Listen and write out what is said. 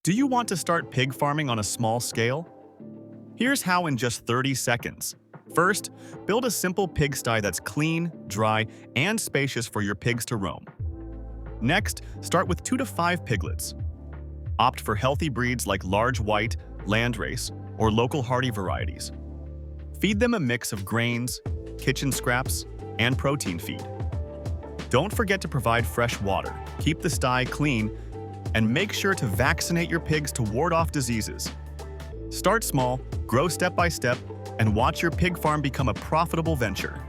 Do you want to start pig farming on a small scale? Here's how in just 30 seconds. First, build a simple pigsty that's clean, dry, and spacious for your pigs to roam. Next, start with 2 to 5 piglets. Opt for healthy breeds like large white, landrace, or local hardy varieties. Feed them a mix of grains, kitchen scraps, and protein feed. Don't forget to provide fresh water, keep the sty clean, and make sure to vaccinate your pigs to ward off diseases. Start small, grow step by step, and watch your pig farm become a profitable venture.